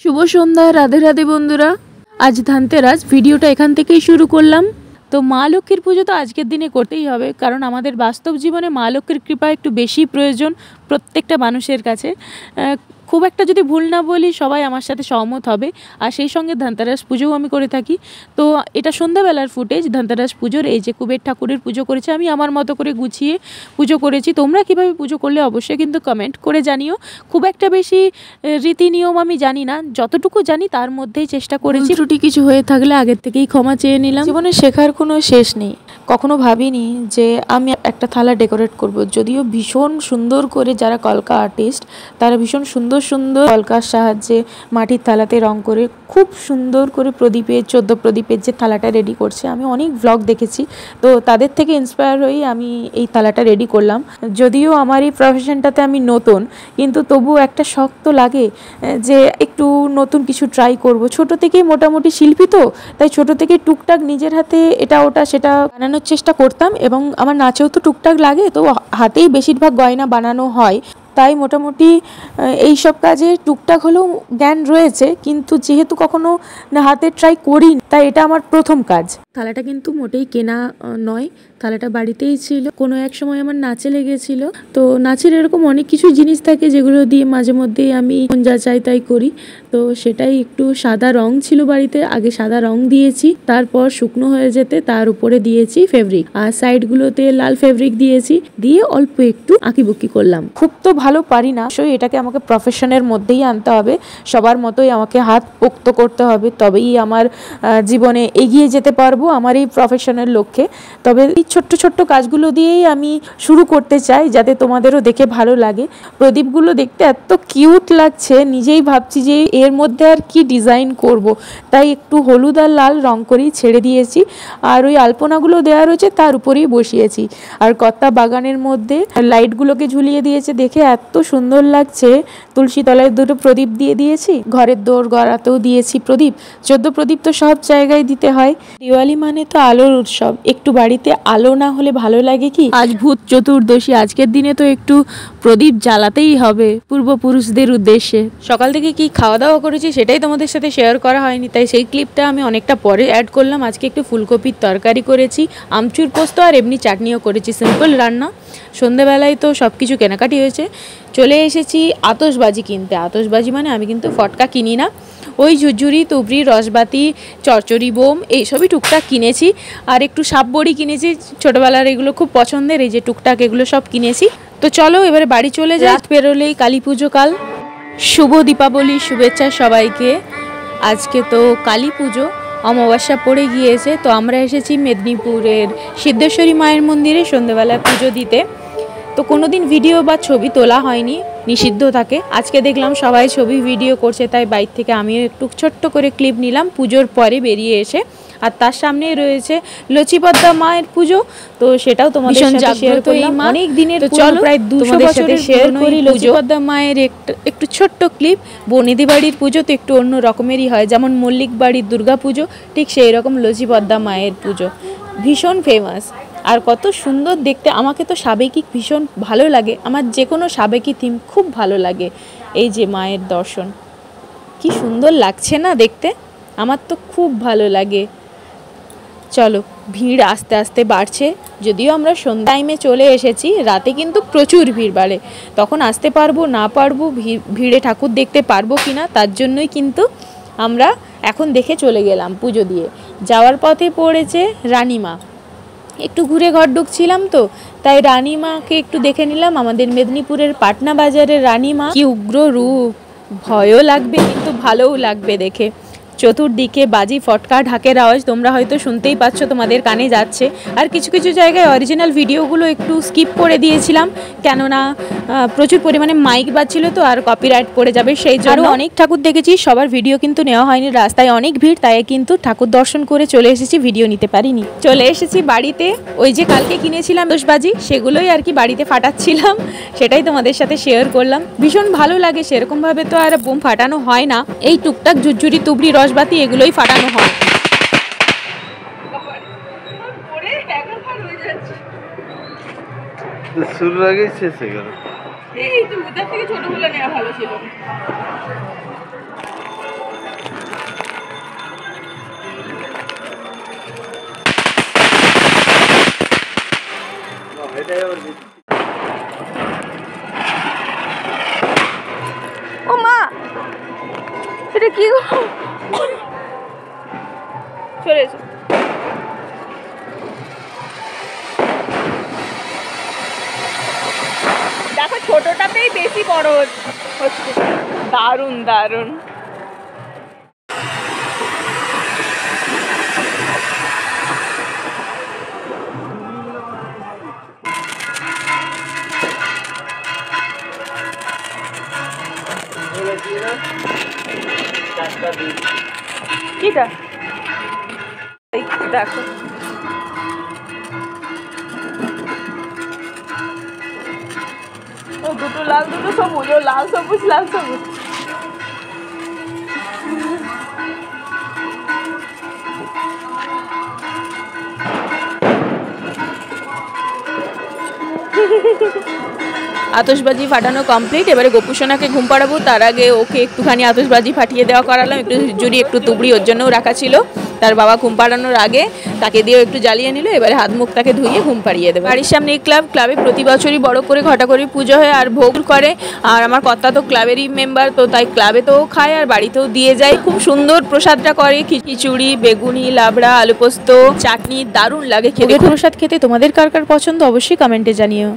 শুভ সন্ধ্যা, রাধে রাধে বন্ধুরা। আজ ধনতেরাস, ভিডিওটা এখান থেকেই শুরু করলাম। তো মা লক্ষ্মীর পুজো তো আজকের দিনে করতেই হবে, কারণ আমাদের বাস্তব জীবনে মা লক্ষ্মীর কৃপা একটু বেশি প্রয়োজন প্রত্যেকটা মানুষের কাছে। খুব একটা যদি ভুল না বলি, সবাই আমার সাথে সহমত হবে। আর সেই সঙ্গে ধনতেরাস পুজোও আমি করে থাকি। তো এটা সন্ধ্যাবেলার ফুটেজ ধনতেরাস পুজোর। এই যে কুবের ঠাকুরের পুজো করেছি আমি, আমার মতো করে গুছিয়ে পুজো করেছি। তোমরা কিভাবে পুজো করলে অবশ্যই কিন্তু কমেন্ট করে জানিও। খুব একটা বেশি রীতি নিয়ম আমি জানি না, যতটুকু জানি তার মধ্যেই চেষ্টা করেছি। ত্রুটি কিছু হয়ে থাকলে আগের থেকেই ক্ষমা চেয়ে নিলাম। জীবনে শেখার কোনো শেষ নেই। কখনো ভাবিনি যে আমি একটা থালা ডেকোরেট করব, যদিও ভীষণ সুন্দর করে যারা কলকা আর্টিস্ট তারা ভীষণ সুন্দর সুন্দর কলকার সাহায্যে মাটির থালাতে রং করে খুব সুন্দর করে প্রদীপের 14 প্রদীপের যে থালাটা রেডি করছে, আমি অনেক ভ্লগ দেখেছি। তো তাদের থেকে ইন্সপায়ার হয়েই আমি এই থালাটা রেডি করলাম। যদিও আমার এই প্রফেশনটাতে আমি নতুন, কিন্তু তবু একটা শখ তো লাগে যে একটু নতুন কিছু ট্রাই করব। ছোট থেকেই মোটামুটি শিল্পী, তো তাই ছোট থেকে টুকটাক নিজের হাতে এটা ওটা সেটা বানানোর চেষ্টা করতাম। এবং আমার নাচেও তো টুকটাক লাগে, তো হাতেই বেশিরভাগ গয়না বানানো হয়। তাই মোটামুটি এই সব কাজে টুকটাক হলেও জ্ঞান রয়েছে, কিন্তু যেহেতু কখনো হাতে ট্রাই করি, তাই এটা আমার প্রথম কাজ। থালাটা কিন্তু মোটেই কেনা নয়, থালাটা বাড়িতেই ছিল। কোনো এক সময় আমার নাচে লেগেছিল, তো নাচের এরকম অনেক কিছু জিনিস থাকে যেগুলো দিয়ে মাঝে মধ্যেই আমি যা চাই তাই করি। তো সেটাই একটু সাদা রং ছিল বাড়িতে, আগে সাদা রং দিয়েছি, তারপর শুকনো হয়ে যেতে তার উপরে দিয়েছি ফেব্রিক, আর সাইডগুলোতে লাল ফেব্রিক দিয়েছি, দিয়ে অল্প একটু আঁকিবুকি করলাম। খুব তো ভালো পারি না, সেই এটাকে আমাকে প্রফেশনের মধ্যেই আনতে হবে। সবার মতোই আমাকে হাত পোক্ত করতে হবে, তবেই আমার জীবনে এগিয়ে যেতে পারবো আমার এই প্রফেশনের লক্ষ্যে। তবে এই ছোট্ট ছোট্ট কাজগুলো দিয়েই আমি শুরু করতে চাই, যাতে তোমাদেরও দেখে ভালো লাগে। প্রদীপগুলো দেখতে এত কিউট লাগছে, নিজেই ভাবছি যে এর মধ্যে আর কি ডিজাইন করব। তাই একটু হলুদ আর লাল রং করেই ছেড়ে দিয়েছি, আর ওই আলপনাগুলো দেওয়া রয়েছে তার উপরেই বসিয়েছি। আর কত্তা বাগানের মধ্যে লাইটগুলোকে ঝুলিয়ে দিয়েছে, দেখে এত সুন্দর লাগছে। তুলসী তলায় দুটো প্রদীপ দিয়ে দিয়েছি, ঘরের দোর গড়াতেও দিয়েছি প্রদীপ। 14 প্রদীপ তো সব জায়গায় দিতে হয়। দিওয়ালি মানে তো আলোর উৎসব, একটু বাড়িতে আলো না হলে ভালো লাগে কি? আজ ভূত চতুর্দশী, আজকের দিনে তো একটু প্রদীপ জ্বালাতেই হবে পূর্বপুরুষদের উদ্দেশ্যে। সকাল থেকে কি খাওয়া দাওয়া করেছি সেটাই তোমাদের সাথে শেয়ার করা হয়নি, তাই সেই ক্লিপটা আমি অনেকটা পরে অ্যাড করলাম। আজকে একটু ফুলকপির তরকারি করেছি, আমচুর পোস্ত আর এমনি চাটনিও করেছি, সিম্পল রান্না। সন্ধ্যেবেলায় তো সব কিছু কেনাকাটি হয়েছে। চলে এসেছি আতশবাজি কিনতে। আতশবাজি মানে আমি কিন্তু ফটকা কিনি না, ওই ঝুরঝুরি, তুবড়ি, রসবাতি, চচ্চড়ি বোম এইসবই টুকটাক কিনেছি। আর একটু সাপবড়ি কিনেছি, ছোটোবেলার এগুলো খুব পছন্দের, এই যে টুকটাক এগুলো সব কিনেছি। তো চলো এবারে বাড়ি চলে যাই। রাত পেরোলেই কালী পুজো কাল। শুভ দীপাবলির শুভেচ্ছা সবাইকে। আজকে তো কালী পুজো, অমাবস্যা পড়ে গিয়েছে। তো আমরা এসেছি মেদিনীপুরের সিদ্ধেশ্বরী মায়ের মন্দিরে সন্ধ্যেবেলায় পুজো দিতে। তো কোনোদিন ভিডিও বা ছবি তোলা হয়নি, নিষিদ্ধ থাকে। আজকে দেখলাম সবাই ছবি ভিডিও করছে, তাই বাইর থেকে আমিও একটু ছোট্ট করে ক্লিপ নিলাম পুজোর পরে বেরিয়ে এসে। আর তার সামনেই রয়েছে লচিপদ্মা মায়ের পুজো, তো সেটাও তোমাদের সাথে শেয়ার করলাম। অনেক দিনের পুজো, প্রায় 200 বছরের শেয়ার করি লচিপদ্মা মায়ের একটু ছোট্ট ক্লিপ। বনেদি বাড়ির পুজো তো একটু অন্য রকমেরই হয়, যেমন মল্লিক বাড়ির দুর্গা পুজো, ঠিক সেই রকম লচিপদ্মা মায়ের পুজো ভীষণ ফেমাস। আর কত সুন্দর দেখতে। আমাকে তো সাবেকি ভীষণ ভালো লাগে, আমার যে কোনো সাবেকি থিম খুব ভালো লাগে। এই যে মায়ের দর্শন, কি সুন্দর লাগছে না দেখতে, আমার তো খুব ভালো লাগে। চলো, ভিড় আস্তে আস্তে বাড়ছে, যদিও আমরা সন্ধ্যা টাইমে চলে এসেছি, রাতে কিন্তু প্রচুর ভিড় বাড়ে। তখন আসতে পারবো না পারবো, ভিড়ে ঠাকুর দেখতে পারবো কি না, তার জন্যই কিন্তু আমরা এখন দেখে চলে গেলাম পুজো দিয়ে। যাওয়ার পথে পড়েছে রানীমা, একটু ঘুরে ঘর ঢুকছিলাম তো, তাই রানীমাকে একটু দেখে নিলাম। আমাদের মেদিনীপুরের পাটনা বাজারের রানীমা, কি উগ্র রূপ, ভয়ও লাগবে কিন্তু ভালোও লাগবে দেখে। চতুর্দিকে বাজি ফটকা ঢাকের আওয়াজ তোমরা হয়তো শুনতেই পাচ্ছ, তোমাদের কানে যাচ্ছে। আর কিছু কিছু জায়গায় অরিজিনাল ভিডিওগুলো একটু স্কিপ করে দিয়েছিলাম, কেননা প্রচুর পরিমাণে মাইক বাজছিল তো, আর কপিরাইট পড়ে যাবে সেই জন্য। আরও অনেক ঠাকুর দেখেছি, সবার ভিডিও কিন্তু নেওয়া হয়নি, রাস্তায় অনেক ভিড়, তাই কিন্তু ঠাকুর দর্শন করে চলে এসেছি, ভিডিও নিতে পারিনি। চলে এসেছি বাড়িতে, ওই যে কালকে কিনেছিলাম আতশবাজি, সেগুলোই আর কি বাড়িতে ফাটাচ্ছিলাম, সেটাই তোমাদের সাথে শেয়ার করলাম। ভীষণ ভালো লাগে, সেরকমভাবে তো আর বোম ফাটানো হয় না, এই টুকটাক ঝুরঝুরি, তুবড়ি, রসবাতি এগুলোই ফাটানো হয়। শুরুর আগেই শেষ হয়ে গেল। এই তো উদার থেকে ছোটগুলো নেওয়া ভালো ছিল। এটা কি চলে এসো। দেখো ছোটটাতেই বেশি বড় হচ্ছে। দারুণ দারুণ। কিটা দেখো ও দুটো লাল দুটো সবুজ, ও লাল সবুজ লাল সবুজ। আতশবাজি ফাটানো কমপ্লিট। এবারে গোপুসোনাকে ঘুম পাড়াবো, তার আগে ওকে একটুখানি আতশবাজি ফাটিয়ে দেওয়া করালাম। একটু জুড়ি একটু তুবড়ি ওর জন্যও রাখা ছিল। তার বাবা ঘুম পাড়ানোর আগে তাকে দিয়েও একটু জ্বালিয়ে নিল। এবারে হাত মুখ তাকে ধুইয়ে ঘুম পাড়িয়ে দেবে। বাড়ির সামনে ক্লাবে প্রতি বছরই বড় করে ঘটাকরি পুজো হয় আর ভোগ করে। আর আমার কর্তা তো ক্লাবেরই মেম্বার, তো তাই ক্লাবে তো খায় আর বাড়িতেও দিয়ে যায়। খুব সুন্দর প্রসাদটা করে, খিচুড়ি, বেগুনি, লাবড়া, আলু পোস্ত, চাটনি, দারুণ লাগে খেতে। প্রসাদ খেতে তোমাদের কার কার পছন্দ অবশ্যই কমেন্টে জানিও।